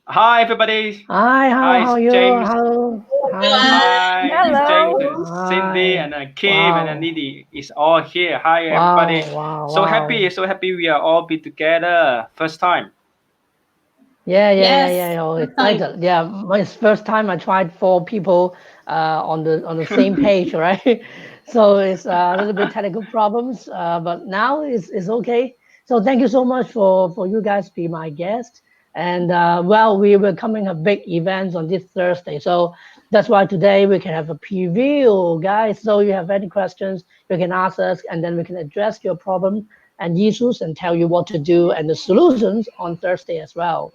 Hi, everybody. Hi, Hi, how it's are you? James. Hi. Hi, it's James, Hello. Cindy, Hi. and Kim, and Wow. Nidhi is all here. Hi, everybody. Wow. Wow. So Wow. happy, so happy we are all be together. First time. Yes, Oh, first time. excited. Yeah, my first time I tried four people on the same page, right? So it's a little bit technical problems, but now it's okay. So thank you so much for you guys be my guest. And well, we were coming a big events on this Thursday, so that's why today we can have a preview, guys. So you have any questions, you can ask us, and then we can address your problem and issues and tell you what to do and the solutions on Thursday as well.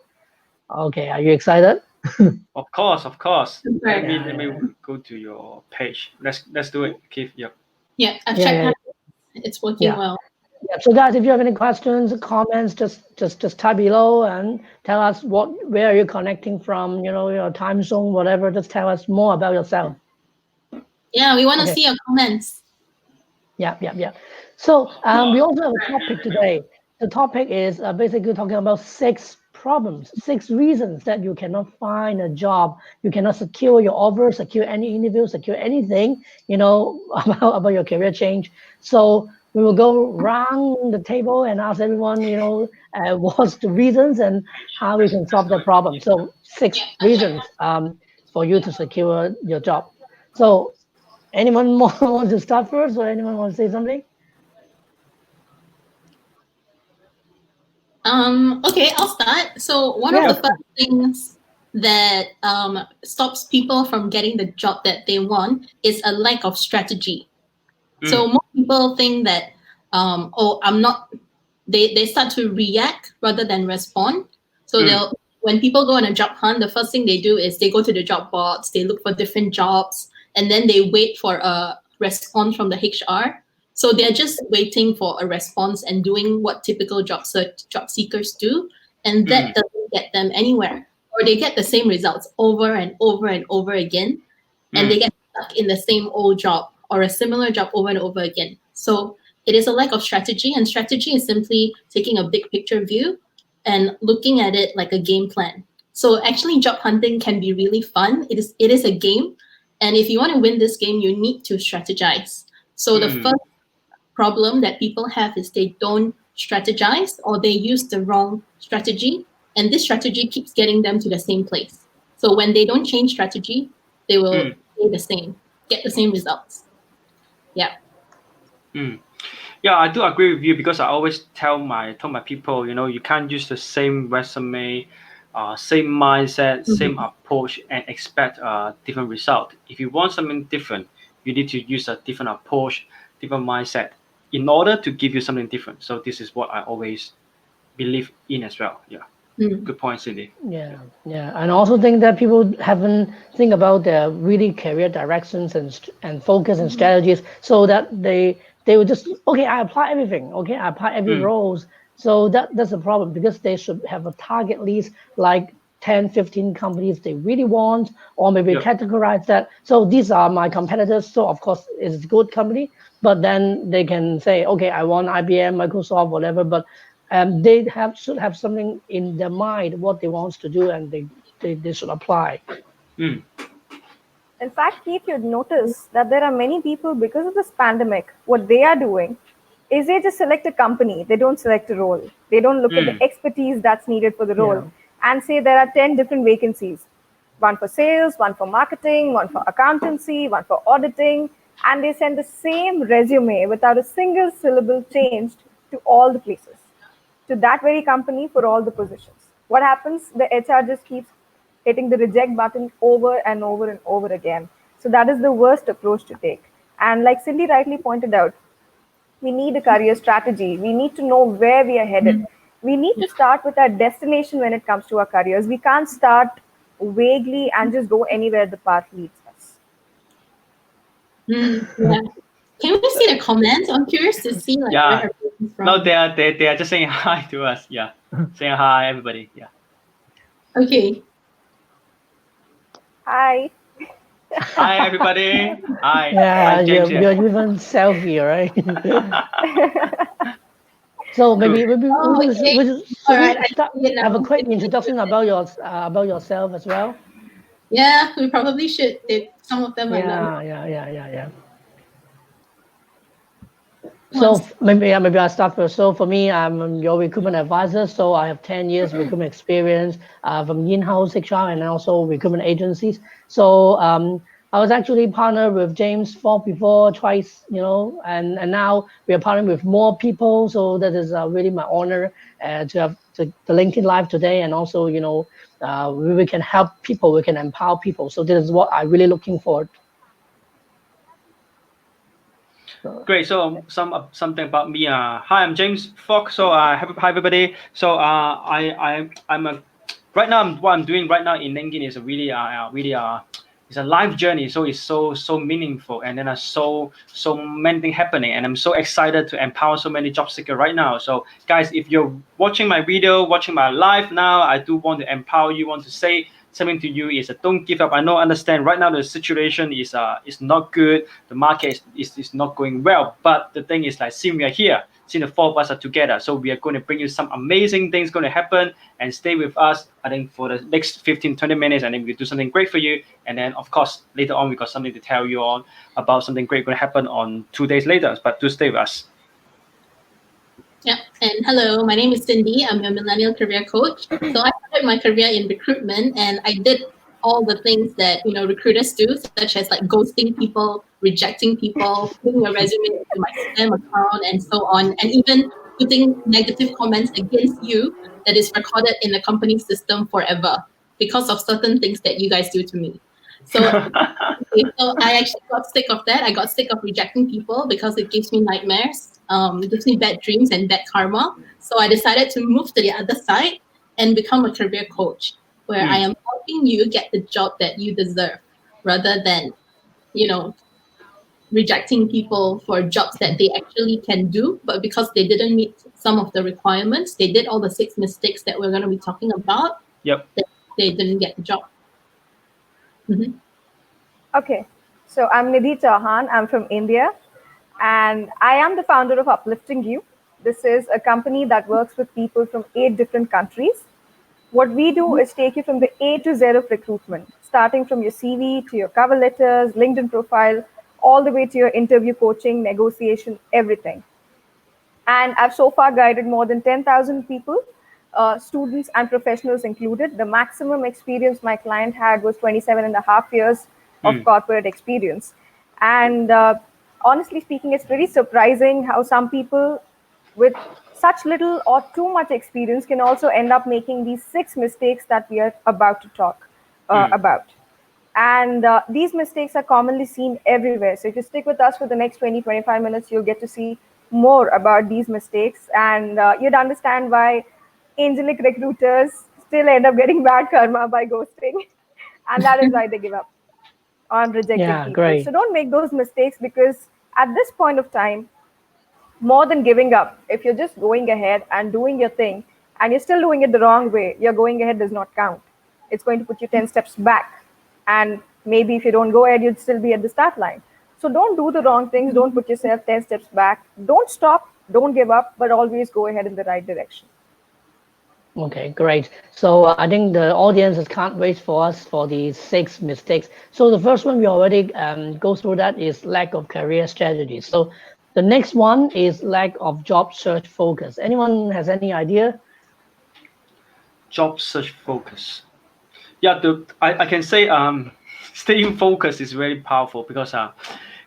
Okay, are you excited? Of course, of course. Let Super. me Yeah, let me yeah, go to your page. Let's do it, Keith. Yep. Yeah, I've yeah, checked yeah, out. It's working yeah. well. Yeah. So guys, if you have any questions, comments, just type below and tell us where are you connecting from, your time zone, whatever. Just tell us more about yourself. Yeah, we want to Okay. see your comments. Yeah, yeah, yeah. So we also have a topic today. The topic is basically talking about six problems, six reasons that you cannot find a job, you cannot secure your offer, secure any interview, secure anything, about your career change. So we will go round the table and ask everyone, what's the reasons and how we can solve the problem. So six reasons for you to secure your job. So anyone more want to start first, or anyone want to say something? Okay, I'll start. So one of Yeah, the sure. first things that stops people from getting the job that they want is a lack of strategy. So Mm, most people think that oh, I'm not. They start to react rather than respond. So mm, they'll when people go on a job hunt, the first thing they do is they go to the job boards, they look for different jobs, and then they wait for a response from the HR. So they're just waiting for a response and doing what typical job seekers do, and mm, that doesn't get them anywhere. Or they get the same results over and over and over again, and they mm, get stuck in the same old job or a similar job over and over again. So it is a lack of strategy, and strategy is simply taking a big picture view and looking at it like a game plan. So actually, job hunting can be really fun. It is a game, and if you want to win this game, you need to strategize. So the mm, first problem that people have is they don't strategize or they use the wrong strategy, and this strategy keeps getting them to the same place. So when they don't change strategy, they will mm, stay the same, get the same results. Yeah. mm. Yeah, I do agree with you because I always tell my people, you can't use the same resume, same mindset, same Mhm. approach, and expect a different result. If you want something different, you need to use a different approach, different mindset, in order to give you something different. So this is what I always believe in as well. Yeah, Mm. good point, Cindy. Yeah, yeah, and I also think that people haven't think about their really career directions and focus and strategies, so that they would just okay, I apply everything, okay, I apply every Mm, roles. So that's a problem because they should have a target list like 10, 15 companies they really want, or maybe yep. categorize that. So these are my competitors. So of course it's a good company, but then they can say, okay, I want IBM, Microsoft, whatever, but they should have something in their mind what they want to do, and they should apply. Mm, In fact, Keith, you'd notice that there are many people, because of this pandemic, what they are doing is they just select a company. They don't select a role. They don't look at the mm, expertise that's needed for the role Yeah, and say there are 10 different vacancies, one for sales, one for marketing, one for accountancy, one for auditing, and they send the same resume without a single syllable changed to all the places, to that very company for all the positions. What happens? The HR just keeps hitting the reject button over and over and over again. So that is the worst approach to take. And like Cindy rightly pointed out, we need a career strategy. We need to know where we are headed. Mm. We need to start with our destination when it comes to our careers. We can't start vaguely and just go anywhere the path leads us. Mm. Yeah. Can we see the comments? I'm curious to see like where yeah. everyone's No, from. they are just saying hi to us. Yeah, saying hi, everybody. Yeah. Okay. Hi. Hi, everybody. Hi, yeah, James here. you're even selfie, right? So maybe Oh, okay. All right, I start, see it have a now. quick introduction about yourself as well. Yeah, we probably should. Some of them might not know. Yeah. One So maybe I start first. So for me, I'm your recruitment advisor. So I have 10 years recruitment experience from in-house HR and also recruitment agencies. So I was actually partnered with James Fogg before twice, and now we are partnering with more people. So that is really my honor to have the LinkedIn Live today, and also we can help people, we can empower people. So this is what I'm really looking forward. Great. So something about me. Hi, I'm James Fogg. So hi everybody. So I'm a right now. What I'm doing right now in LinkedIn is a really it's a life journey. So it's so meaningful, and then so many things happening, and I'm so excited to empower so many job seekers right now. So guys, if you're watching my video, watching my live now, I do want to empower you. Want to say something to you is don't give up. I know, understand right now the situation is not good. The market is not going well. But the thing is, like, since we are here, since the four of us are together, so we are going to bring you some amazing things going to happen, and stay with us, I think, for the next 15-20 minutes, and then we'll do something great for you. And then of course later on we got something to tell you on about something great going to happen on 2 days later. But do stay with us. Yeah, and hello, my name is Cindy. I'm a millennial career coach. So I started my career in recruitment, and I did all the things that recruiters do, such as like ghosting people, rejecting people, putting your resume into my spam account, and so on, and even putting negative comments against you that is recorded in the company system forever because of certain things that you guys do to me. So okay, so I actually got sick of that. I got sick of rejecting people because it gives me nightmares. It gives me bad dreams and bad karma. So I decided to move to the other side and become a career coach, where I am helping you get the job that you deserve, rather than, rejecting people for jobs that they actually can do, but because they didn't meet some of the requirements, they did all the 6 mistakes that we're going to be talking about. Yep. They didn't get the job. Mm-hmm. Okay, so I'm Nidhi Chauhan. I'm from India, and I am the founder of Uplifting. This is a company that works with people from 8 different countries. What we do is take you from the A to Z of recruitment, starting from your CV to your cover letters, LinkedIn profile, all the way to your interview coaching, negotiation, everything. And I've so far guided more than 10,000 people, students and professionals included. The maximum experience my client had was 27 and a half years of corporate experience. And honestly speaking, it's pretty surprising how some people with such little or too much experience can also end up making these 6 mistakes that we are about to talk about. And these mistakes are commonly seen everywhere. So if you stick with us for the next 20-25 minutes, you'll get to see more about these mistakes, and you'd understand why angelic recruiters still end up getting bad karma by ghosting. And that is why they give up on rejecting people. Great. So don't make those mistakes, because at this point of time, more than giving up, if you're just going ahead and doing your thing and you're still doing it the wrong way, your going ahead does not count. It's going to put you 10 steps back. And maybe if you don't go ahead, you'd still be at the start line. So don't do the wrong things. Don't put yourself 10 steps back. Don't stop. Don't give up, but always go ahead in the right direction. Okay, great. So I think the audiences can't wait for us for the 6 mistakes. So the first one we already go through, that is lack of career strategy. So the next one is lack of job search focus. Anyone has any idea? Job search focus. Yeah, I can say staying focused is very powerful, because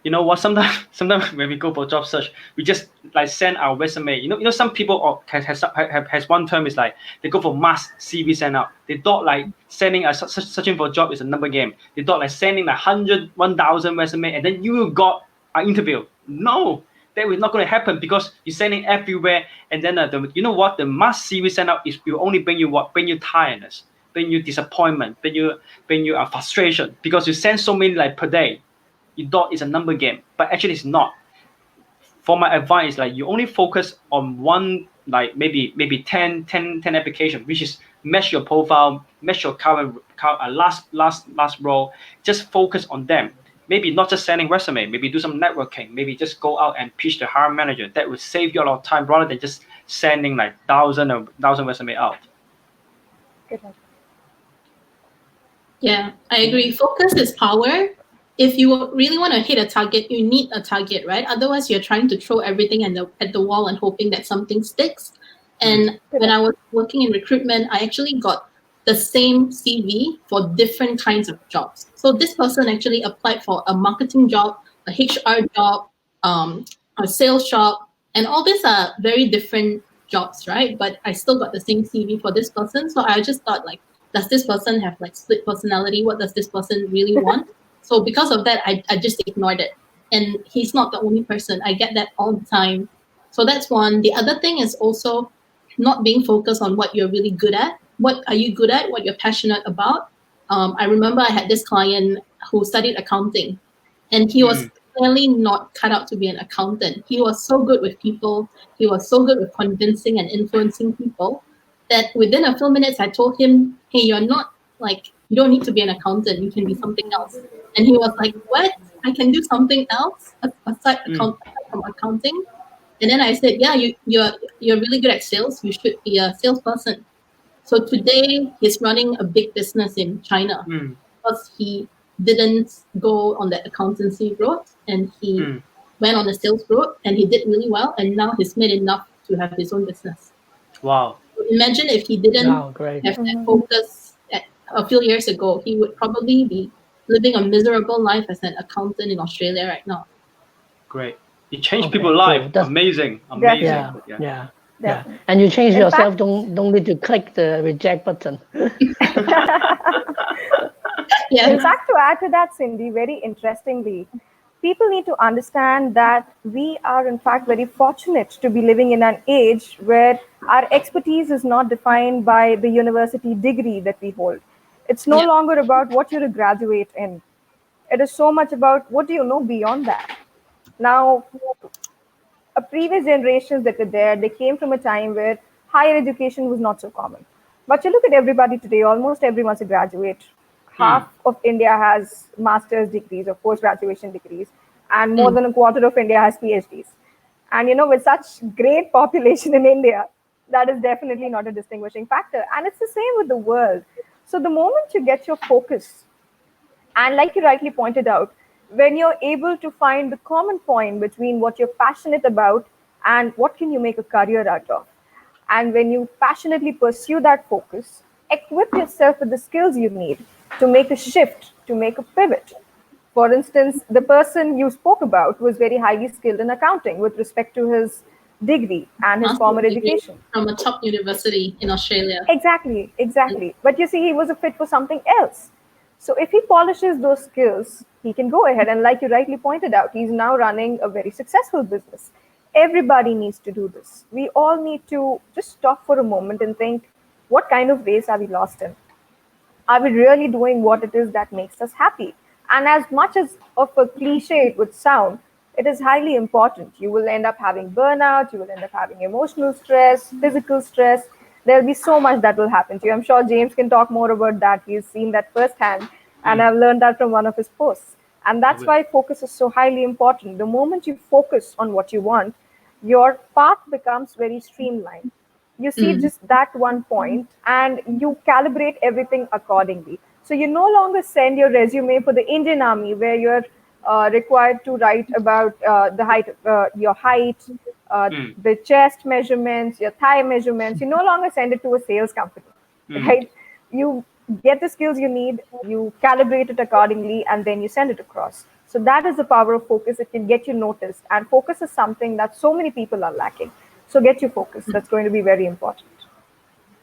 you know what, sometimes when we go for job search, we just like send our resume. Some people has one term is like they go for mass CV send out. They thought like sending searching for a job is a number game. They thought like sending like 100 1,000 resume and then you got an interview. No, that is not going to happen, because you're sending everywhere, and then the mass CV send out will only bring you tiredness, bring you disappointment, bring you frustration, because you send so many like per day. You thought it's a number game, but actually it's not. For my advice, like you only focus on one, like maybe 10 applications, which is match your profile, match your current last role. Just focus on them. Maybe not just sending resume, maybe do some networking, maybe just go out and pitch the hiring manager. That will save you a lot of time, rather than just sending like thousand resume out. Good one. Yeah, I agree. Focus is power. If you really want to hit a target, you need a target, right? Otherwise, you're trying to throw everything at the wall and hoping that something sticks. And when I was working in recruitment, I actually got the same CV for different kinds of jobs. So this person actually applied for a marketing job, a HR job, a sales job, and all these are very different jobs, right? But I still got the same CV for this person. So I just thought, like, does this person have like split personality? What does this person really want? So because of that, I just ignored it. And he's not the only person. I get that all the time. So that's one. The other thing is also not being focused on what you're really good at. What are you good at? What you're passionate about? I remember I had this client who studied accounting, and he was clearly not cut out to be an accountant. He was so good with people. He was so good with convincing and influencing people that within a few minutes, I told him, "Hey, you're not like, you don't need to be an accountant. You can be something else." And he was like, "What? I can do something else aside from accounting?" And then I said, "Yeah, you're really good at sales. You should be a salesperson." So today he's running a big business in China because he didn't go on the accountancy road and he went on the sales road, and he did really well. And now he's made enough to have his own business. Wow. Imagine if he didn't have great. that focus a few years ago, he would probably be living a miserable life as an accountant in Australia right now. Great. You change people's life. That's Amazing. Yeah. And you change In yourself. fact- Don't need to click the reject button. Yeah. In fact, to add to that, Cindy, very interestingly, people need to understand that we are, in fact, very fortunate to be living in an age where our expertise is not defined by the university degree that we hold. It's no longer about what you're a graduate in. It is so much about what do you know beyond that. Now, a previous generations that were there, they came from a time where higher education was not so common. But you look at everybody today, almost everyone's a graduate. Half of India has master's degrees or post-graduation degrees, and more than a quarter of India has PhDs. And with such great population in India, that is definitely not a distinguishing factor. And it's the same with the world. So the moment you get your focus, and like you rightly pointed out, when you're able to find the common point between what you're passionate about and what can you make a career out of, and when you passionately pursue that focus, equip yourself with the skills you need to make a shift, to make a pivot. For instance, the person you spoke about was very highly skilled in accounting with respect to his degree and his formal education. From a top university in Australia. Exactly. But you see, he was a fit for something else. So if he polishes those skills, he can go ahead. And like you rightly pointed out, he's now running a very successful business. Everybody needs to do this. We all need to just stop for a moment and think, what kind of race are we lost in? Are we really doing what it is that makes us happy? And as much as of a cliche it would sound, it is highly important. You will end up having burnout, you will end up having emotional stress, physical stress. There'll be so much that will happen to you. I'm sure James can talk more about that. He's seen that firsthand, and I've learned that from one of his posts. And that's why focus is so highly important. The moment you focus on what you want, your path becomes very streamlined. You see just that one point and you calibrate everything accordingly. So you no longer send your resume for the Indian Army where you're required to write about the height, your height, the chest measurements, your thigh measurements. You no longer send it to a sales company, right? You get the skills you need, you calibrate it accordingly, and then you send it across. So that is the power of focus. It can get you noticed, and focus is something that so many people are lacking. So get your focus. That's going to be very important.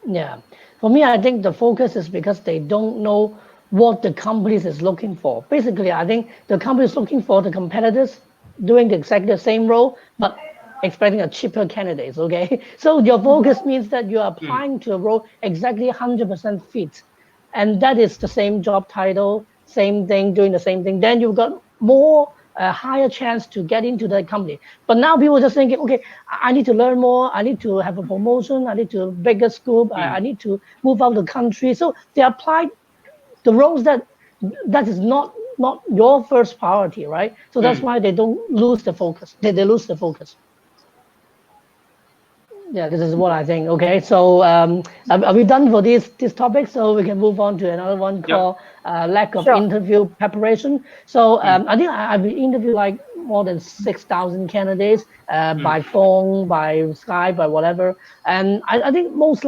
Yeah. For me, I think the focus is because they don't know what the companies is looking for. Basically, I think the company is looking for the competitors doing exactly the same role, but expecting a cheaper candidates, okay? So your focus means that you are applying to a role exactly 100% fit. And that is the same job title, same thing, doing the same thing. Then you've got more higher chance to get into the company. But now people are just thinking, okay, I need to learn more. I need to have a promotion. I need to bigger scope. I need to move out of the country. So they apply the roles that is not your first priority, right? So that's why they don't lose the focus. They lose the focus. Yeah, this is what I think. Okay, so are we done for this topic? So we can move on to another one called lack of Sure. interview preparation. So I think I've interviewed like more than 6,000 candidates by phone, by Skype, by whatever. And I think most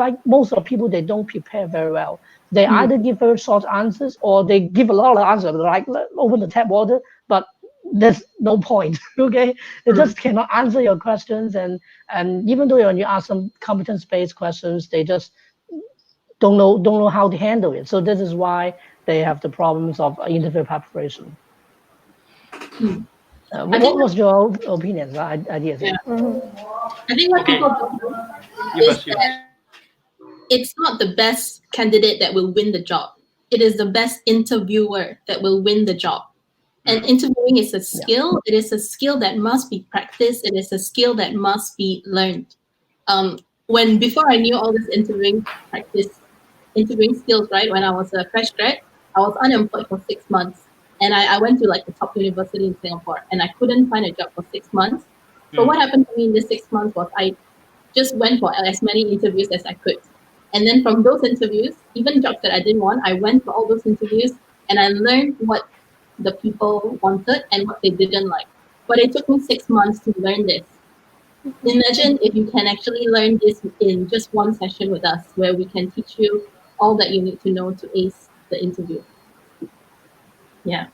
of people, they don't prepare very well. They either give very short answers or they give a lot of answers, like open the tap water, but there's no point. Okay, they just cannot answer your questions, and even though when you ask some competence-based questions, they just don't know how to handle it. So this is why they have the problems of interview preparation. What was your opinions, ideas? Yeah. Mm-hmm. I think what Okay. people don't know You is first, you that it's not the best candidate that will win the job. It is the best interviewer that will win the job. And interviewing is a skill. It is a skill that must be practiced. It is a skill that must be learned. When before I knew all this interviewing skills, right? When I was a fresh grad, I was unemployed for 6 months, and I went to like the top university in Singapore, and I couldn't find a job for 6 months. So what happened to me in this 6 months was I just went for as many interviews as I could. And then from those interviews, even jobs that I didn't want, I went for all those interviews and I learned what the people wanted and what they didn't like. But it took me 6 months to learn this. Imagine if you can actually learn this in just one session with us, where we can teach you all that you need to know to ace the interview. Yeah.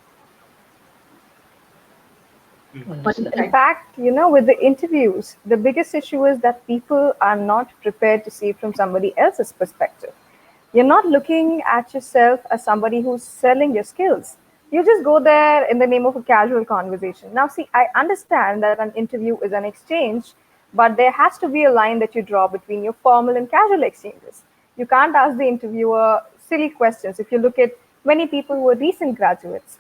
What do you In think? fact, with the interviews, the biggest issue is that people are not prepared to see it from somebody else's perspective. You're not looking at yourself as somebody who's selling your skills. You just go there in the name of a casual conversation. Now, see, I understand that an interview is an exchange, but there has to be a line that you draw between your formal and casual exchanges. You can't ask the interviewer silly questions. If you look at many people who are recent graduates,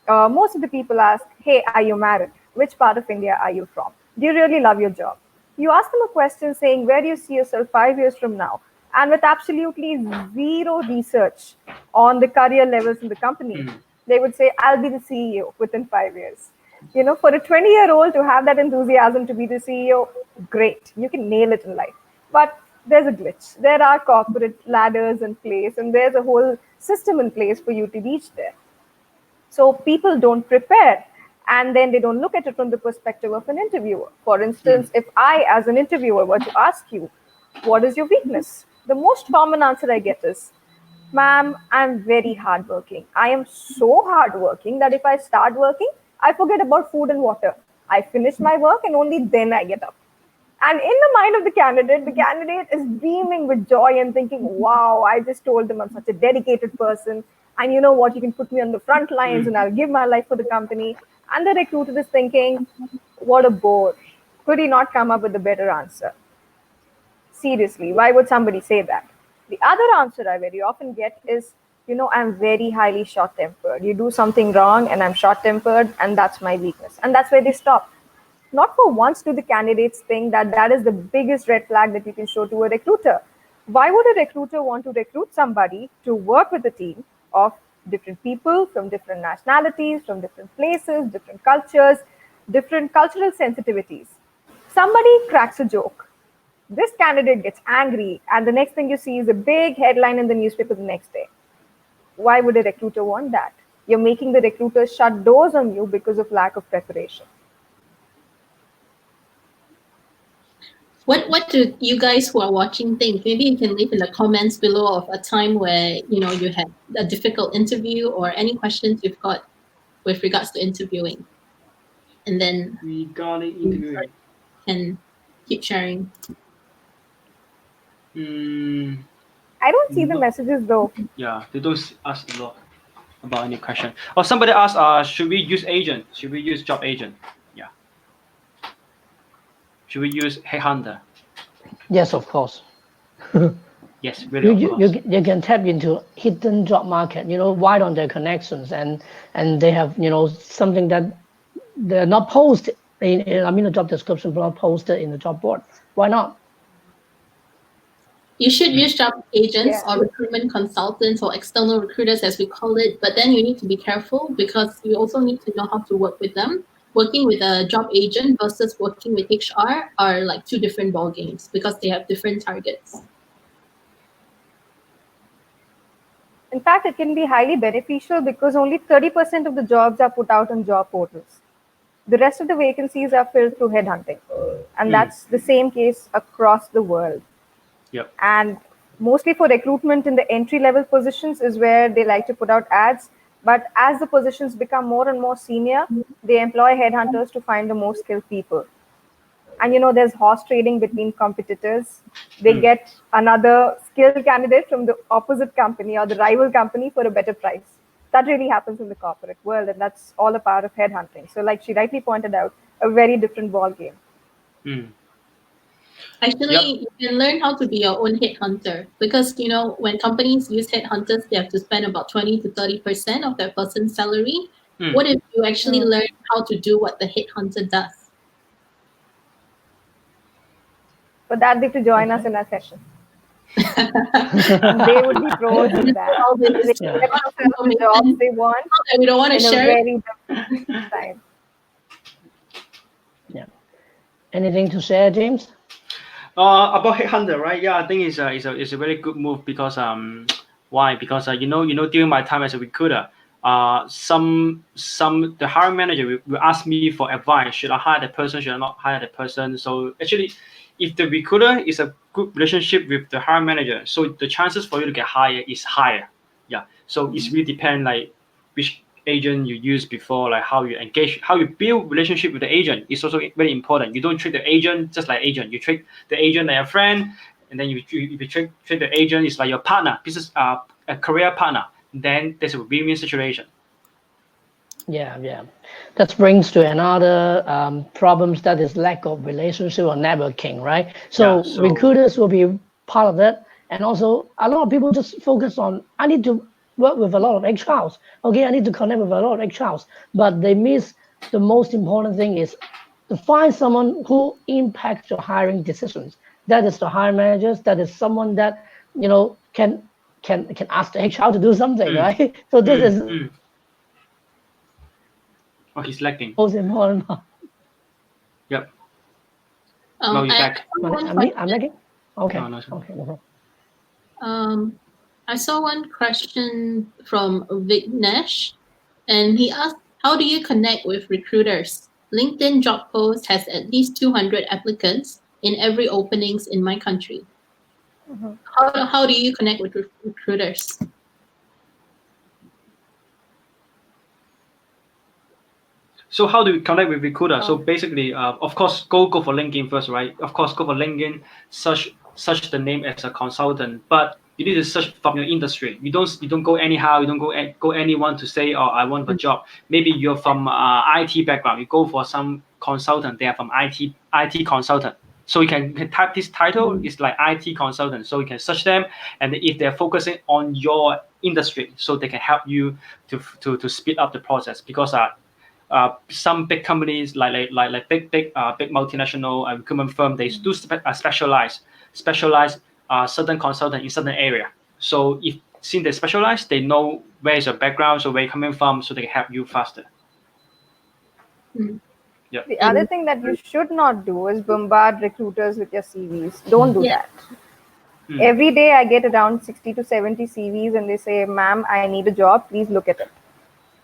most of the people ask, hey, are you married? Which part of India are you from? Do you really love your job? You ask them a question saying, where do you see yourself 5 years from now? And with absolutely zero research on the career levels in the company, they would say, I'll be the CEO within 5 years. For a 20-year-old to have that enthusiasm to be the CEO, great. You can nail it in life. But there's a glitch. There are corporate ladders in place, and there's a whole system in place for you to reach there. So people don't prepare, and then they don't look at it from the perspective of an interviewer. For instance, if I, as an interviewer, were to ask you, what is your weakness? The most common answer I get is, ma'am, I'm very hardworking. I am so hardworking that if I start working, I forget about food and water. I finish my work and only then I get up. And in the mind of the candidate is beaming with joy and thinking, wow, I just told them I'm such a dedicated person. And you know what, you can put me on the front lines and I'll give my life for the company. And the recruiter is thinking, what a bore. Could he not come up with a better answer? Seriously, why would somebody say that? The other answer I very often get is, I'm very highly short tempered. You do something wrong and I'm short tempered, and that's my weakness. And that's where they stop. Not for once do the candidates think that that is the biggest red flag that you can show to a recruiter. Why would a recruiter want to recruit somebody to work with a team of different people from different nationalities, from different places, different cultures, different cultural sensitivities? Somebody cracks a joke. This candidate gets angry, and the next thing you see is a big headline in the newspaper the next day. Why would a recruiter want that? You're making the recruiter shut doors on you because of lack of preparation. What do you guys who are watching think? Maybe you can leave in the comments below of a time where you had a difficult interview or any questions you've got with regards to interviewing, and then regarding you interviewing. can keep sharing. I don't see the messages though. Yeah, they don't ask a lot about any question. Or somebody asked, should we use agent? Should we use job agent? Yeah. Should we use headhunter? Yes, of course. Yes, really, of course. You can tap into hidden job market, wide on their connections, and they have, something that they're not posted in the job description, but not posted in the job board. Why not? You should use job agents Yeah. or recruitment consultants or external recruiters, as we call it. But then you need to be careful because you also need to know how to work with them. working with a job agent versus working with HR are like two different ball games because they have different targets. In fact, it can be highly beneficial because only 30% of the jobs are put out on job portals. The rest of the vacancies are filled through headhunting. And that's the same case across the world. Yep. And mostly for recruitment in the entry-level positions is where they like to put out ads. But as the positions become more and more senior, they employ headhunters to find the most skilled people. And there's horse trading between competitors. They get another skilled candidate from the opposite company or the rival company for a better price. That really happens in the corporate world, and that's all a part of headhunting. So like she rightly pointed out, a very different ball game. Actually, you can learn how to be your own headhunter because when companies use headhunters, they have to spend about 20 to 30% of their person's salary. What if you actually learn how to do what the headhunter does? For that, they have to join us in our session. They would be pros in that. They get to sell the jobs they want. We don't want to in share a very different time. Yeah. Anything to share, James? About headhunter, right? Yeah, I think it's a very good move because why? Because during my time as a recruiter, the hiring manager will ask me for advice. Should I hire the person? Should I not hire the person? So actually, if the recruiter is a good relationship with the hiring manager, so the chances for you to get hired is higher. Yeah. So it's really depend like which agent you use before, like how you engage, how you build relationship with the agent is also very important. You don't treat the agent just like agent. You treat the agent like a friend, and then you treat the agent is like your partner, business a career partner. Then there's a win-win situation. Yeah. That brings to another problems, that is lack of relationship or networking, right? So recruiters will be part of that. And also a lot of people just focus on, I need to work with a lot of HRs. Okay, I need to connect with a lot of HRs. But they miss the most important thing is to find someone who impacts your hiring decisions. That is the hiring managers. That is someone that, can ask the HR to do something, right? So this is he's lagging. most important part. Yep. No, you're back. I'm lagging? Okay. No, okay. No problem. I saw one question from Vignesh, and he asked, how do you connect with recruiters? LinkedIn job post has at least 200 applicants in every openings in my country. How do you connect with recruiters? So how do we connect with recruiter? So basically, of course, go for LinkedIn first, right? Of course, go for LinkedIn, search the name as a consultant, but you need to search from your industry. You don't go anyhow. You don't go anyone to say, oh, I want a job. Maybe you're from IT background. You go for some consultant. They are from IT consultant. So you can type this title. It's like IT consultant. So you can search them, and if they're focusing on your industry, so they can help you to speed up the process because some big companies like big multinational recruitment firm, they do specialize certain consultant in certain area. So since they specialize, they know where is your background, so where you're coming from, so they can help you faster. Yeah. The other thing that you should not do is bombard recruiters with your CVs. Don't do that. Every day I get around 60 to 70 CVs and they say, ma'am, I need a job, please look at it.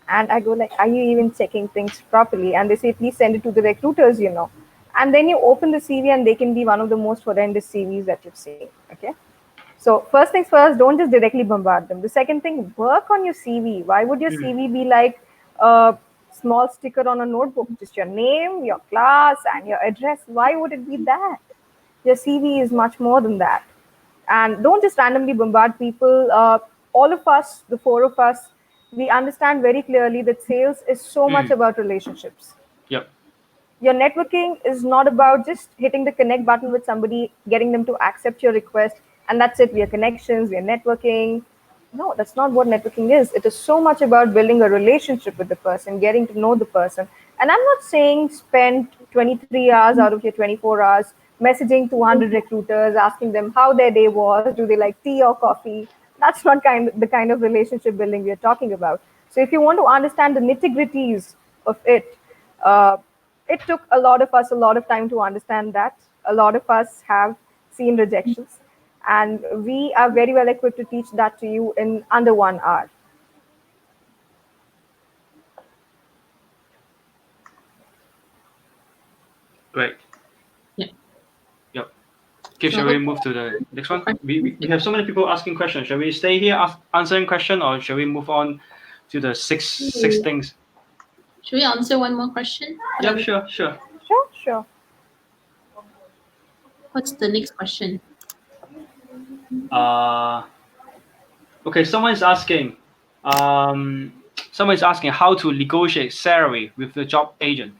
And I go like, are you even checking things properly? And they say, please send it to the recruiters, And then you open the CV and they can be one of the most horrendous CVs that you've seen. Okay. So first things first, don't just directly bombard them. The second thing, work on your CV. Why would your CV be like a small sticker on a notebook? Just your name, your class, and your address. Why would it be that? Your CV is much more than that. And don't just randomly bombard people. All of us, the four of us, we understand very clearly that sales is so much about relationships. Yep. Your networking is not about just hitting the connect button with somebody, getting them to accept your request, and that's it. We are connections, we are networking. No, that's not what networking is. It is so much about building a relationship with the person, getting to know the person. And I'm not saying spend 23 hours out of your 24 hours messaging 200 recruiters, asking them how their day was, do they like tea or coffee. That's not the kind of relationship building we are talking about. So if you want to understand the nitty-gritties of it, It took a lot of us a lot of time to understand that. A lot of us have seen rejections, and we are very well equipped to teach that to you in under 1 hour. Great. Yeah. Yep. Okay, So shall we move to the next one? We have so many people asking questions. Shall we stay here answering question, or shall we move on to the six things? Should we answer one more question? Yeah, sure. Sure. What's the next question? Okay, someone is asking how to negotiate salary with the job agent.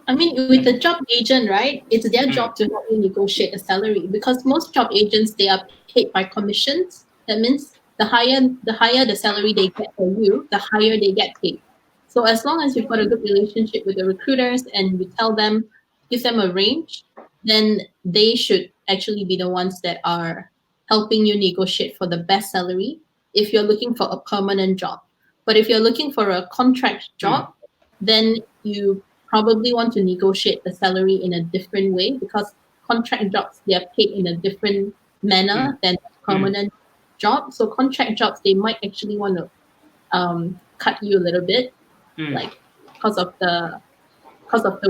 I mean, with the job agent, right? It's their job to help you negotiate a salary, because most job agents, they are paid by commissions. That means the higher the salary they get for you, the higher they get paid. So as long as you've got a good relationship with the recruiters and you give them a range, then they should actually be the ones that are helping you negotiate for the best salary if you're looking for a permanent job. But if you're looking for a contract job, then you probably want to negotiate the salary in a different way, because contract jobs, they are paid in a different manner than a permanent job. So contract jobs, they might actually want to cut you a little bit, like because of the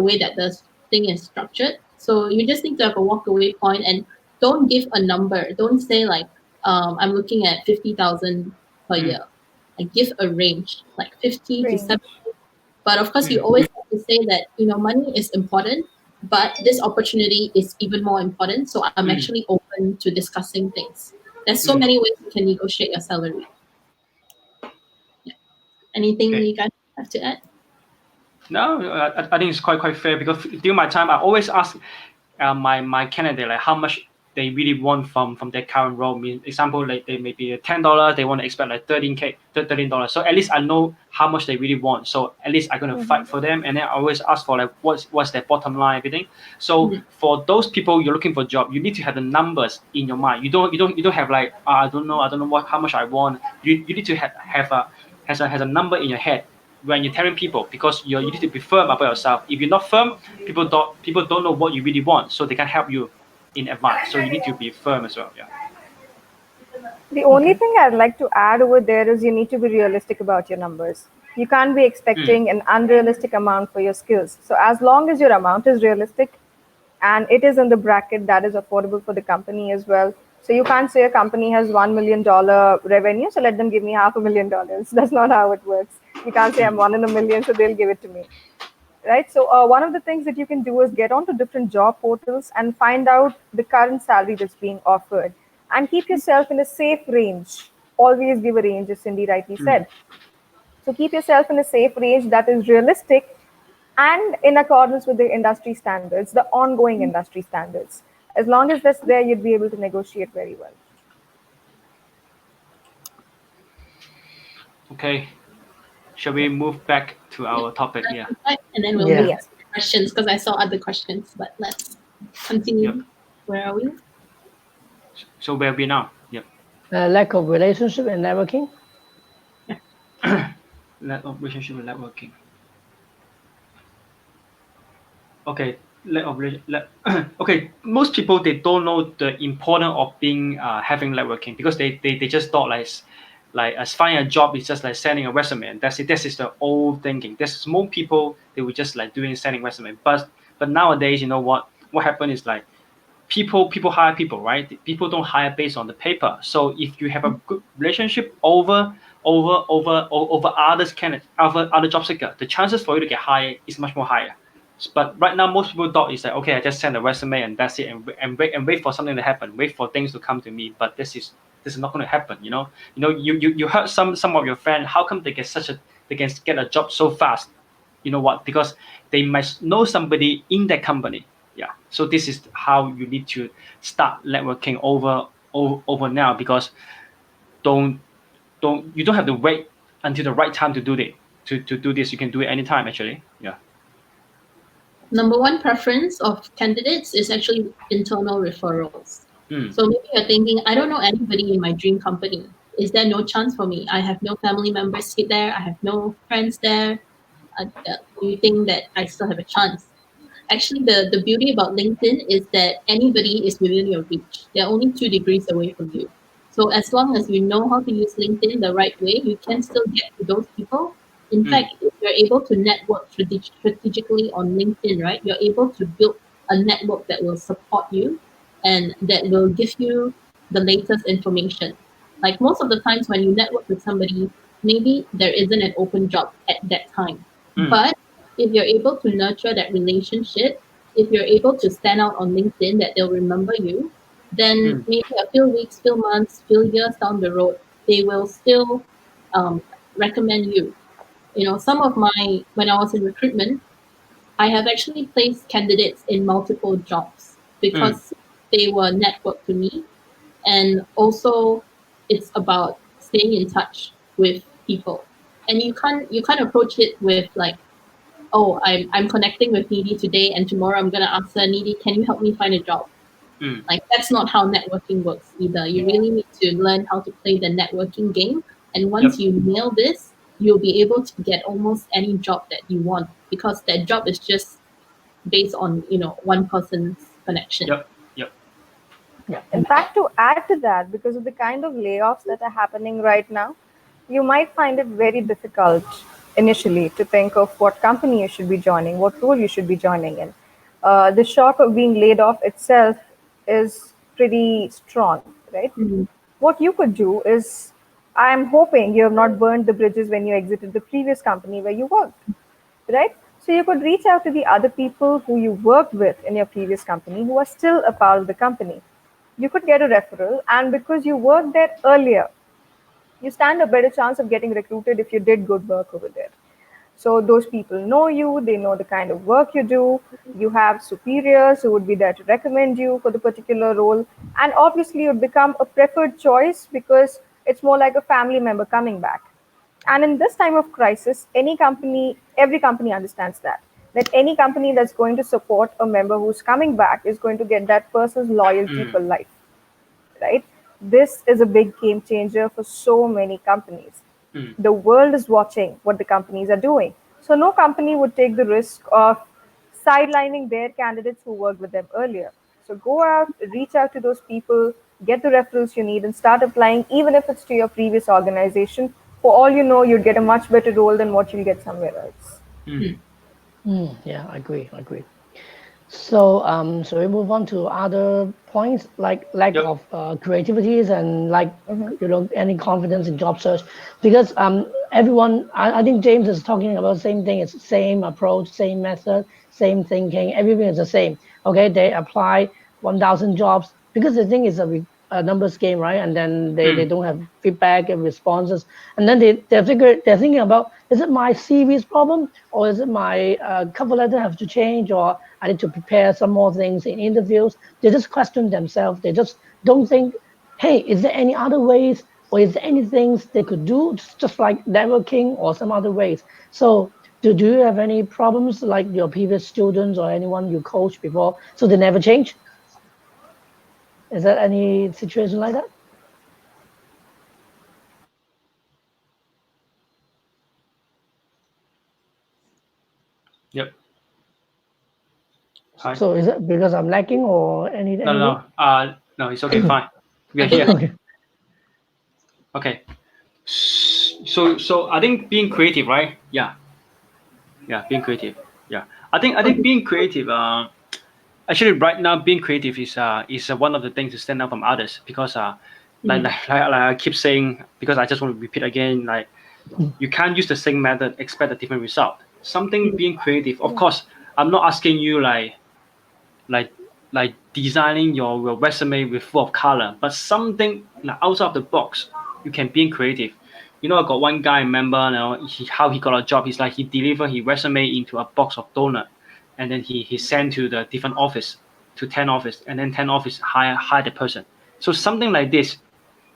way that the thing is structured. So you just need to have a walk away point, and don't give a number. Don't say like I'm looking at 50,000 per year. Like give a range, like 50 to 70. But of course, you always have to say that, money is important, but this opportunity is even more important. So I'm actually open to discussing things. There's so many ways you can negotiate your salary. Yeah. Anything you guys have to add? No, I think it's quite fair, because during my time, I always ask my candidate like how much they really want from their current role. I mean, example, like they may be $10, they want to expect like $13. So at least I know how much they really want. So at least I'm gonna fight for them, and then I always ask for like what's their bottom line, everything. So for those people you're looking for a job, you need to have the numbers in your mind. You don't have like I don't know how much I want. You need to have a number in your head when you're telling people, because you need to be firm about yourself. If you're not firm, people don't know what you really want, so they can help you in advance. So you need to be firm as well. Yeah. The only thing I'd like to add over there is you need to be realistic about your numbers. You can't be expecting an unrealistic amount for your skills. So as long as your amount is realistic and it is in the bracket that is affordable for the company as well. So you can't say a company has $1 million revenue, so let them give me $500,000. That's not how it works. You can't say I'm 1 in a million, so they'll give it to me. Right? So one of the things that you can do is get onto different job portals and find out the current salary that's being offered, and keep yourself in a safe range. Always give a range, as Cindy rightly said. So keep yourself in a safe range that is realistic and in accordance with the industry standards, the ongoing industry standards. As long as that's there, you'd be able to negotiate very well. Okay. Shall we move back to our topic? Yeah. And then we'll move to questions, because I saw other questions, but let's continue. Yep. Where are we? So where are we now? Yep. Lack of relationship and networking. Lack of relationship and networking. Okay. Okay. Most people, they don't know the importance of having networking, because they just thought like as finding a job is just like sending a resume, and that's it. This is the old thinking. There's more people, they were just like sending resume. But nowadays, you know what happened is like people hire people, right? People don't hire based on the paper. So if you have a good relationship over other job seeker, the chances for you to get hired is much more higher. But right now, most people thought is like, okay, I just send a resume and that's it, and wait for something to happen, wait for things to come to me. But this is not going to happen. You heard some of your friends, how come they can get a job so fast? You know what? Because they might know somebody in that company. Yeah. So this is how you need to start networking over now, because you don't have to wait until the right time to do it. To do this, you can do it anytime actually. Yeah. Number one preference of candidates is actually internal referrals. So maybe you're thinking, I don't know anybody in my dream company. is there no chance for me? I have no family members there. I have no friends there. Do you think that I still have a chance? Actually, the beauty about LinkedIn is that anybody is within your reach. They're only 2 degrees away from you. So as long as you know how to use LinkedIn the right way, you can still get to those people. In fact, if you're able to network strategically on LinkedIn, right, you're able to build a network that will support you and that will give you the latest information. Like most of the times when you network with somebody, maybe there isn't an open job at that time. But if you're able to nurture that relationship, if you're able to stand out on LinkedIn that they'll remember you, then maybe a few weeks, few months, few years down the road, they will still recommend you. You know, some of my, when I was in recruitment, I have actually placed candidates in multiple jobs because they were networked to me. And also it's about staying in touch with people. And you can't approach it with like, oh, I'm connecting with Nidhi today and tomorrow I'm gonna ask her, Nidhi, can you help me find a job? Like that's not how networking works either. You really need to learn how to play the networking game. And once you nail this, you'll be able to get almost any job that you want because that job is just based on, you know, one person's connection. In fact, to add to that, because of the kind of layoffs that are happening right now, you might find it very difficult initially to think of what company you should be joining, what role you should be joining in. The shock of being laid off itself is pretty strong, right? What you could do is, I'm hoping you have not burned the bridges when you exited the previous company where you worked, right? So you could reach out to the other people who you worked with in your previous company who are still a part of the company. You could get a referral, and because you worked there earlier, you stand a better chance of getting recruited if you did good work over there. So those people know you, they know the kind of work you do, you have superiors who would be there to recommend you for the particular role, and obviously you'd become a preferred choice because it's more like a family member coming back. And in this time of crisis, any company, every company understands that any company that's going to support a member who's coming back is going to get that person's loyalty for life, right? This is a big game changer for so many companies. The world is watching what the companies are doing. So no company would take the risk of sidelining their candidates who worked with them earlier. So go out, reach out to those people, get the referrals you need, and start applying, even if it's to your previous organization. For all you know, you'd get a much better role than what you'll get somewhere else. Yeah, I agree. So, so we move on to other points like lack of creativities and like any confidence in job search, because everyone, I think James is talking about the same thing. It's the same approach, same method, same thinking. Everything is the same. Okay, they apply 1,000 jobs because the thing is a numbers game, right? And then they don't have feedback and responses, and then they're thinking about, is it my CV's problem, or is it my cover letter have to change, or I need to prepare some more things in interviews. They just question themselves. They just don't think, hey, is there any other ways, or is there any things they could do, just like networking or some other ways? So do you have any problems like your previous students or anyone you coached before, so they never change? Is there any situation like that? Hi. So is it because I'm lacking or anything? No, it's okay, fine. We are here. Okay. So I think being creative, right? Yeah, being creative. Yeah, I think being creative. Actually, right now, being creative is one of the things to stand out from others, because like I keep saying, because I just want to repeat again, like you can't use the same method expect a different result. Something being creative. Of course, I'm not asking you like like designing your resume with full of color, but something like outside of the box. You can be creative. You know, I got one guy, remember, how he got a job. He's like, he delivered his resume into a box of donut, and then he sent to the different office, to 10 office, and then 10 office hire the person. So something like this,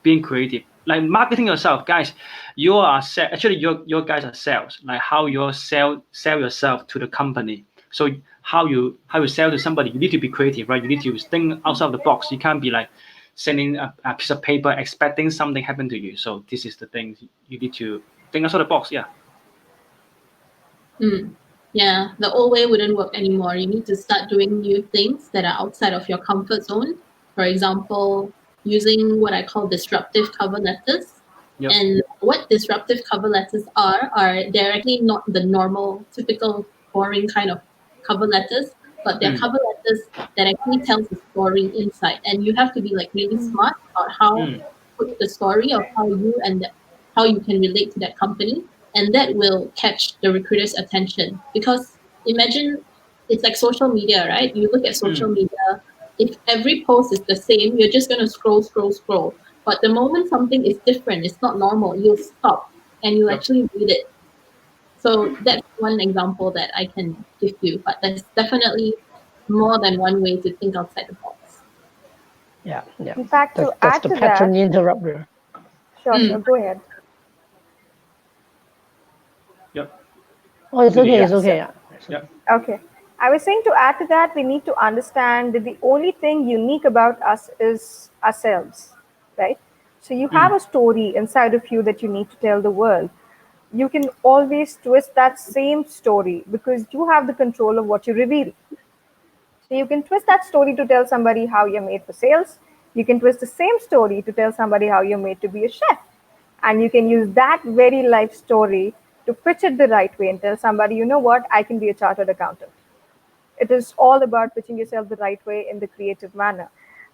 being creative, like marketing yourself, guys. You are actually your guys are sales. Like how you sell yourself to the company. So how you sell to somebody, you need to be creative, right? You need to think outside of the box. You can't be like sending a piece of paper expecting something happen to you. So this is the thing you need to think outside the box. Yeah. Yeah, the old way wouldn't work anymore. You need to start doing new things that are outside of your comfort zone. For example, using what I call disruptive cover letters. Yep. And what disruptive cover letters are directly not the normal, typical, boring kind of cover letters, but they're cover letters that actually tells a story inside. And you have to be like really smart about how to put the story of how you and how you can relate to that company, and that will catch the recruiter's attention. Because imagine it's like social media, right? You look at social media, if every post is the same, you're just going to scroll, scroll, scroll. But the moment something is different, it's not normal, you'll stop and you'll Yep. actually read it. So that's one example that I can give you, but there's definitely more than one way to think outside the box. Yeah. In fact, to That's add the to pattern that, interrupter. sure, go ahead. Yep. Oh, it's okay. Yeah. It's okay. Yeah. Yep. Okay. I was saying, to add to that, we need to understand that the only thing unique about us is ourselves, right? So you have a story inside of you that you need to tell the world. You can always twist that same story because you have the control of what you reveal. So you can twist that story to tell somebody how you're made for sales. You can twist the same story to tell somebody how you're made to be a chef. And you can use that very life story to pitch it the right way and tell somebody, you know what, I can be a chartered accountant. It is all about pitching yourself the right way in the creative manner.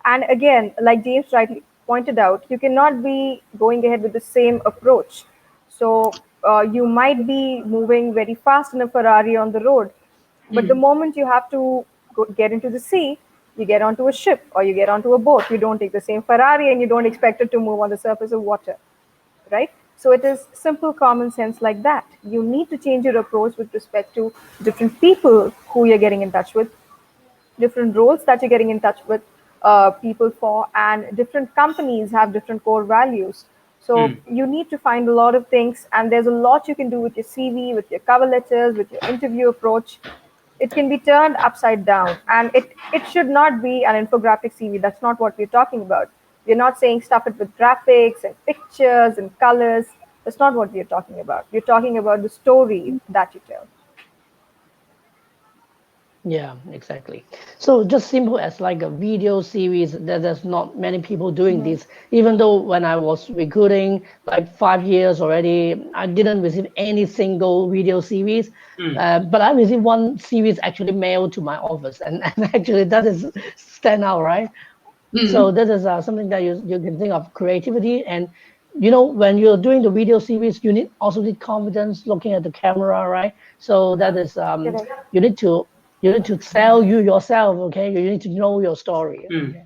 And again, like James rightly pointed out, you cannot be going ahead with the same approach. So you might be moving very fast in a Ferrari on the road, but the moment you have to get into the sea, you get onto a ship or you get onto a boat. You don't take the same Ferrari and you don't expect it to move on the surface of water, right? So it is simple common sense like that. You need to change your approach with respect to different people who you're getting in touch with, different roles that you're getting in touch with people for, and different companies have different core values. So you need to find a lot of things, and there's a lot you can do with your CV, with your cover letters, with your interview approach. It can be turned upside down, and it should not be an infographic CV. That's not what we're talking about. We're not saying stuff it with graphics and pictures and colors. That's not what we're talking about. We're talking about the story that you tell. Yeah, exactly. So just simple as like a video series, there's not many people doing this. Even though when I was recruiting like 5 years already, I didn't receive any single video series. But I received one series actually mailed to my office, and actually that is stand out, right? So this is something that you can think of creativity. And when you're doing the video series, you also need confidence looking at the camera, right? So that is Correct. you need to sell you yourself, okay? You need to know your story. Okay?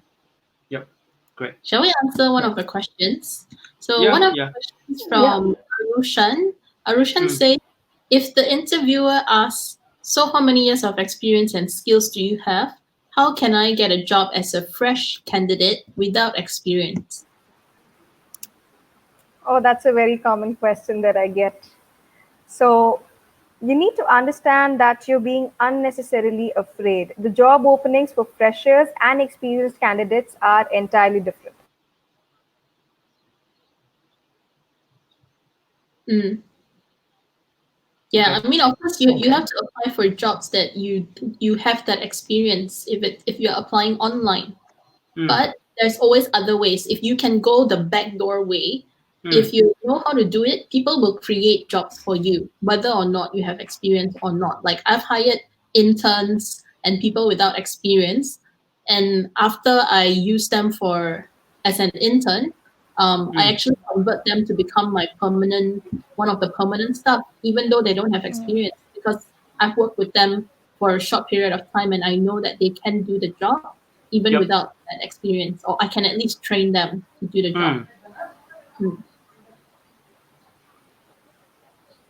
Yep. Great. Shall we answer one of the questions? So Yeah. one of Yeah. the questions from Arushan. Arushan says, if the interviewer asks, so how many years of experience and skills do you have? How can I get a job as a fresh candidate without experience? Oh, that's a very common question that I get. So you need to understand that you're being unnecessarily afraid. The job openings for freshers and experienced candidates are entirely different. Yeah, Okay. I mean, of course, you have to apply for jobs that you have that experience if you're applying online. But there's always other ways. If you can go the backdoor way, if you know how to do it, people will create jobs for you, whether or not you have experience or not. Like I've hired interns and people without experience, and after I use them as an intern, I actually convert them to become one of the permanent staff, even though they don't have experience, because I've worked with them for a short period of time and I know that they can do the job even Yep. without that experience, or I can at least train them to do the job.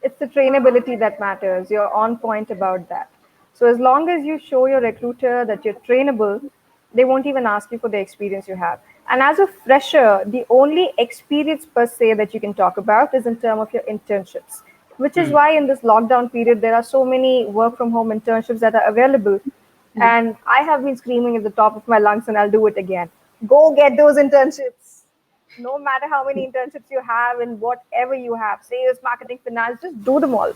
It's the trainability that matters. You're on point about that. So as long as you show your recruiter that you're trainable, they won't even ask you for the experience you have. And as a fresher, the only experience per se that you can talk about is in terms of your internships, which is why in this lockdown period, there are so many work from home internships that are available. And I have been screaming at the top of my lungs, and I'll do it again. Go get those internships. No matter how many internships you have and whatever you have, sales, marketing, finance, just do them all.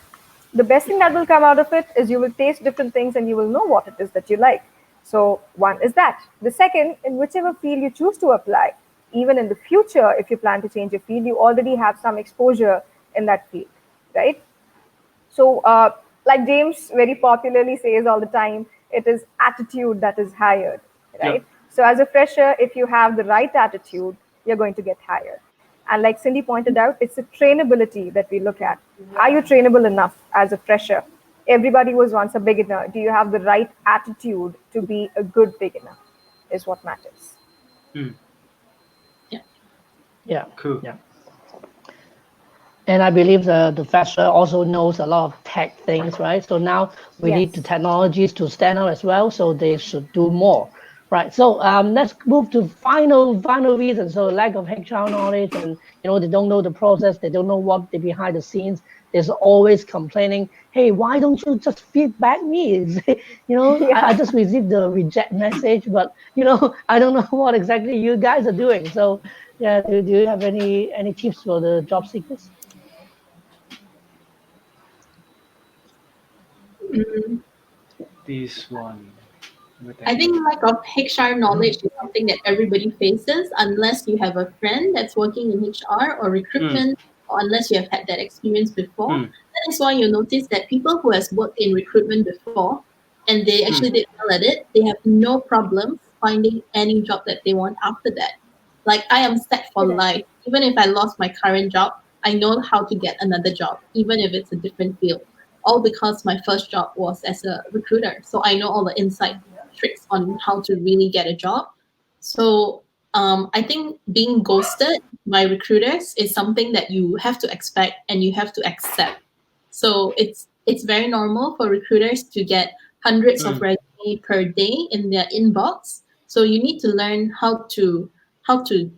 The best thing that will come out of it is you will taste different things and you will know what it is that you like. So, one is that. The second, in whichever field you choose to apply, even in the future, if you plan to change your field, you already have some exposure in that field, right? So, like James very popularly says all the time, it is attitude that is hired, Yep. right? So, as a fresher, if you have the right attitude, you're going to get hired. And like Cindy pointed out, it's a trainability that we look at. Are you trainable enough as a fresher? Everybody was once a beginner. Do you have the right attitude to be a good beginner? Is what matters. Mm. Yeah. Cool. Yeah. And I believe the fresher also knows a lot of tech things, right? So now we need the Yes. technologies to stand out as well. So they should do more, right? So let's move to final reason. So lack of HR knowledge, and they don't know the process. They don't know what the behind the scenes. There's always complaining. Hey, why don't you just feedback me? I Yeah. just received the reject message, but I don't know what exactly you guys are doing. So yeah, do you have any tips for the job seekers? Mm, This one. What I the think lack of HR knowledge is something that everybody faces unless you have a friend that's working in HR or Mm. recruitment, or unless you have had that experience before. Mm. That is why you'll notice that people who has worked in recruitment before and they actually Mm. did well at it, they have no problem finding any job that they want after that. Like I am set for Correct. life. Even if I lost my current job, I know how to get another job, even if it's a different field. All because my first job was as a recruiter. So I know all the inside tricks on how to really get a job. So I think being ghosted by recruiters is something that you have to expect and you have to accept. So it's very normal for recruiters to get hundreds of Mm. resumes per day in their inbox. So you need to learn how to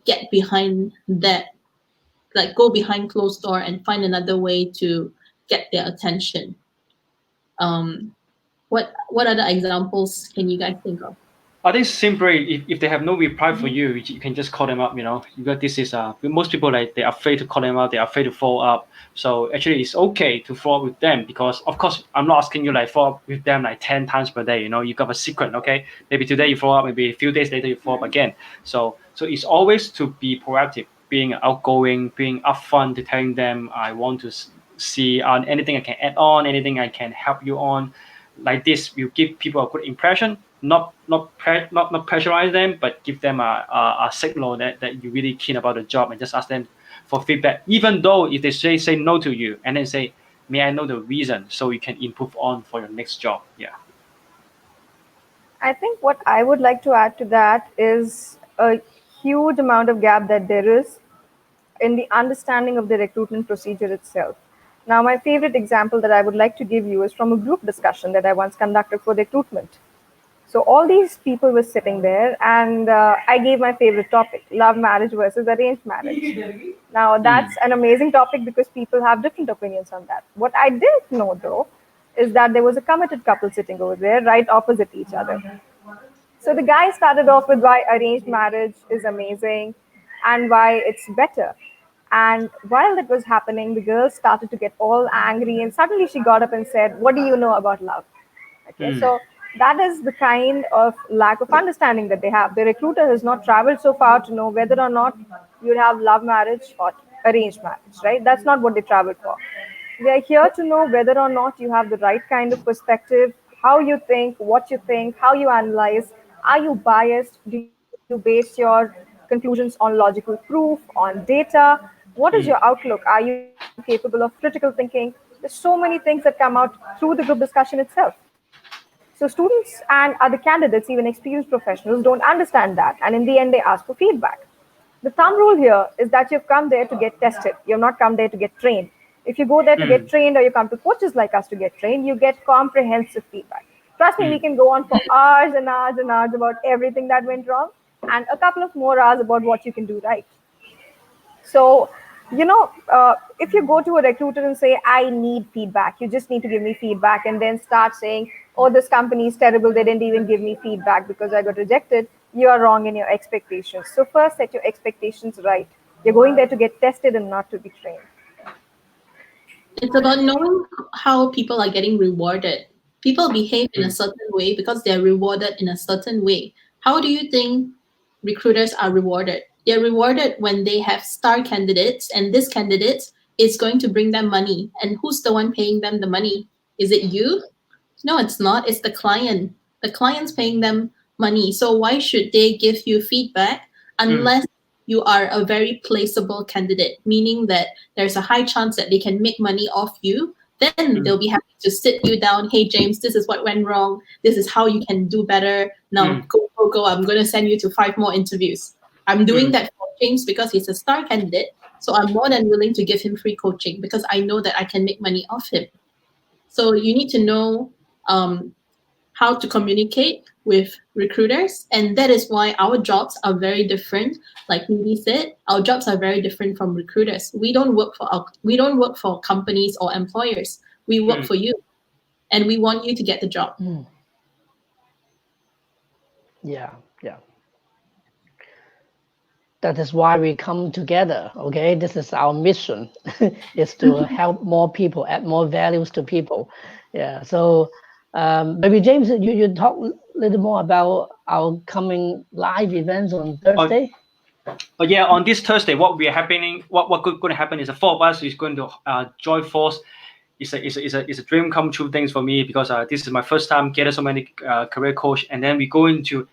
get behind that, like go behind closed door and find another way to get their attention. Um, what other examples can you guys think of? I think simply if they have no reply for you, you can just call them up. You got this is most people like they're afraid to call them up, they're afraid to follow up. So actually, it's okay to follow up with them because of course I'm not asking you like follow up with them like 10 times per day. You got a secret, okay? Maybe today you follow up, maybe a few days later you follow up again. So it's always to be proactive, being outgoing, being upfront, to telling them I want to see anything I can add on, anything I can help you on. Like this will give people a good impression, not pressurize them, but give them a signal that you're really keen about the job, and just ask them for feedback, even though if they say no to you, and then say, may I know the reason so you can improve on for your next job. Yeah. I think what I would like to add to that is a huge amount of gap that there is in the understanding of the recruitment procedure itself. Now, my favorite example that I would like to give you is from a group discussion that I once conducted for recruitment. So, all these people were sitting there, and I gave my favorite topic: love marriage versus arranged marriage. Now, Mm. that's an amazing topic because people have different opinions on that. What I didn't know, though, is that there was a committed couple sitting over there right opposite each other. So the guy started off with why arranged marriage is amazing and why it's better. And while that was happening, the girl started to get all angry, and suddenly she got up and said, "What do you know about love?" Okay, Mm. so that is the kind of lack of understanding that they have. The recruiter has not traveled so far to know whether or not you have love marriage or arranged marriage, right? That's not what they traveled for. They are here to know whether or not you have the right kind of perspective, how you think, what you think, how you analyze. Are you biased? Do you base your conclusions on logical proof, on data? What is your Mm. outlook? Are you capable of critical thinking? There's so many things that come out through the group discussion itself. So students and other candidates, even experienced professionals, don't understand that. And in the end, they ask for feedback. The thumb rule here is that you've come there to get tested. You've not come there to get trained. If you go there to get Mm. trained or you come to coaches like us to get trained, you get comprehensive feedback. Trust me, we Mm. can go on for hours and hours and hours about everything that went wrong and a couple of more hours about what you can do right. So, if you go to a recruiter and say, I need feedback, you just need to give me feedback, and then start saying, oh, this company is terrible, they didn't even give me feedback because I got rejected, you are wrong in your expectations. So first, set your expectations right. You're going there to get tested and not to be trained. It's about knowing how people are getting rewarded. People behave in a certain way because they're rewarded in a certain way. How do you think recruiters are rewarded? They're rewarded when they have star candidates, and this candidate is going to bring them money. And who's the one paying them the money? Is it you? No, it's not. It's the client. The client's paying them money. So why should they give you feedback unless you are a very placeable candidate, meaning that there's a high chance that they can make money off you? Then they'll be happy to sit you down. Hey, James, this is what went wrong. This is how you can do better. Now, go. I'm going to send you to 5 more interviews. I'm doing that for James because he's a star candidate. So I'm more than willing to give him free coaching because I know that I can make money off him. So you need to know how to communicate with recruiters, and that is why our jobs are very different. Like Nidhi said, our jobs are very different from recruiters. We don't work for companies or employers. We work for you, and we want you to get the job. Yeah. That is why we come together. Okay, this is our mission: is to help more people, add more values to people. Yeah. So maybe James, you talk a little more about our coming live events on Thursday. But yeah, on this Thursday, what going to happen is the 4 of us is going to join force. It's a dream come true things for me because this is my first time getting so many career coach, and then we're going to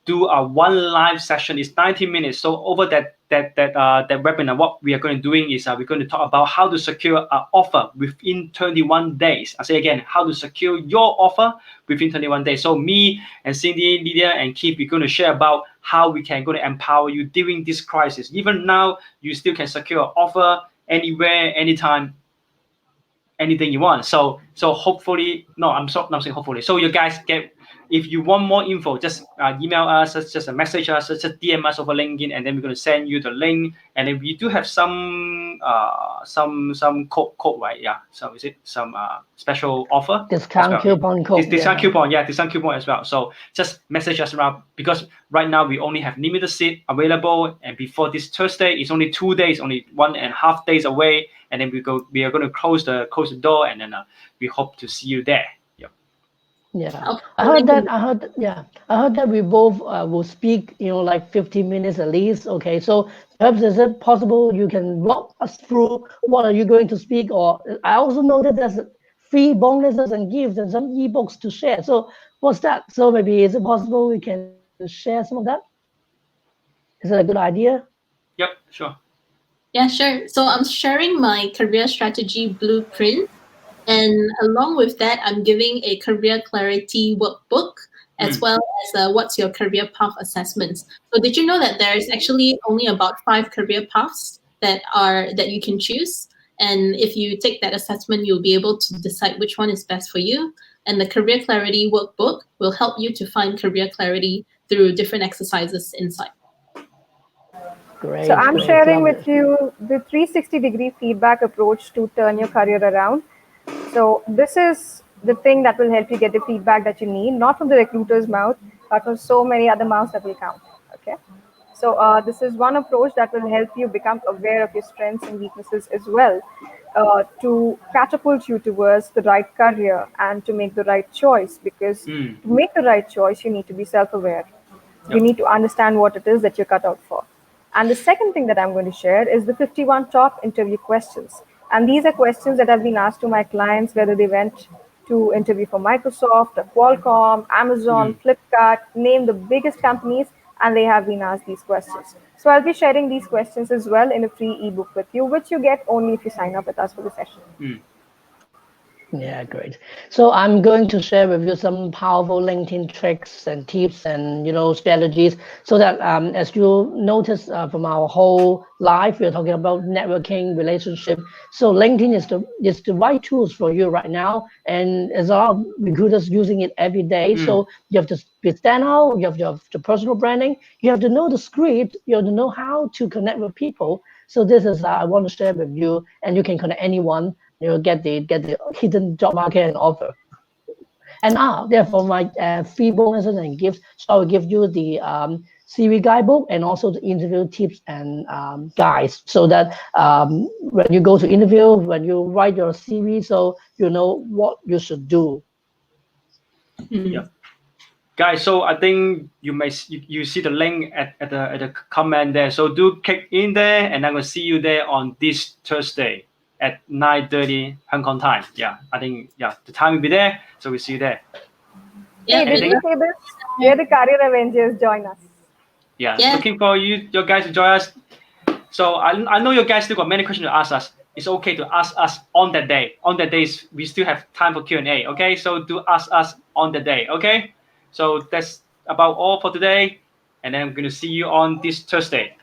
do a one live session. It's 90 minutes. So over that webinar, what we are going to doing is we're going to talk about how to secure an offer within 21 days. I say again, how to secure your offer within 21 days. So me and Cindy, Lydia, and Keith, we're going to share about how we can go to empower you during this crisis. Even now, you still can secure an offer anywhere, anytime, anything you want. So hopefully, no, I'm not saying hopefully. So you guys get, if you want more info, just email us, just message us, just DM us over LinkedIn, and then we're going to send you the link. And then we do have some code, right? Yeah. So is it some special offer? Discount coupon code. Discount coupon as well. So just message us around, because right now we only have limited seat available, and before this Thursday, it's only 2 days, only 1.5 days away, and then we are going to close the door, and then we hope to see you there. Yeah, I heard that we both will speak, like 15 minutes at least. Okay, so perhaps is it possible you can walk us through what are you going to speak? Or I also know that there's free bonuses and gifts and some ebooks to share. So what's that? So maybe is it possible we can share some of that? Is it a good idea? Yep, sure. Yeah, sure. So I'm sharing my career strategy blueprint. And along with that, I'm giving a career clarity workbook as well as what's your career path assessments. So did you know that there's actually only about 5 career paths that you can choose? And if you take that assessment, you'll be able to decide which one is best for you. And the career clarity workbook will help you to find career clarity through different exercises inside. Great. So I'm sharing with you the 360-degree feedback approach to turn your career around. So this is the thing that will help you get the feedback that you need, not from the recruiter's mouth, but from so many other mouths that will count. Okay. So this is one approach that will help you become aware of your strengths and weaknesses as well, to catapult you towards the right career and to make the right choice. Because to make the right choice, you need to be self-aware. You need to understand what it is that you're cut out for. And the second thing that I'm going to share is the 51 top interview questions. And these are questions that have been asked to my clients, whether they went to interview for Microsoft, or Qualcomm, Amazon, Flipkart, name the biggest companies, and they have been asked these questions. So I'll be sharing these questions as well in a free ebook with you, which you get only if you sign up with us for the session. Yeah, great. So I'm going to share with you some powerful LinkedIn tricks and tips and strategies, so that as you notice from our whole life, we're talking about networking, relationship. So LinkedIn is the right tools for you right now, and there's a lot of recruiters using it every day. So you have to stand out. You have the personal branding. You have to know the script. You have to know how to connect with people. So this is I want to share with you, and you can connect anyone. Get the hidden job market and offer. And therefore, my free bonuses and gifts. So I will give you the CV guidebook and also the interview tips and guides, so that when you go to interview, when you write your CV, so you know what you should do. Yeah. Guys, so I think you see the link at the comment there. So do click in there, and I'm gonna see you there on this Thursday at 9:30 Hong Kong time. Yeah, I think the time will be there. So we'll see you there. Yeah, Hey, did you see this? We're the Career Avengers. Join us. Yeah, Yeah. looking for your guys to join us. So I know you guys still got many questions to ask us. It's okay to ask us on that day. On that days, we still have time for Q&A. Okay, so do ask us on the day. Okay, so that's about all for today, and then I'm gonna see you on this Thursday.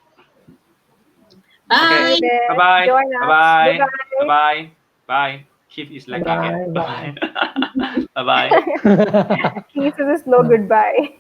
Bye. See you there. Bye bye. Join Bye us. bye. Goodbye. Bye bye. Bye. Keith is lagging again. Bye. Bye bye. Bye bye. Keith is a slow goodbye.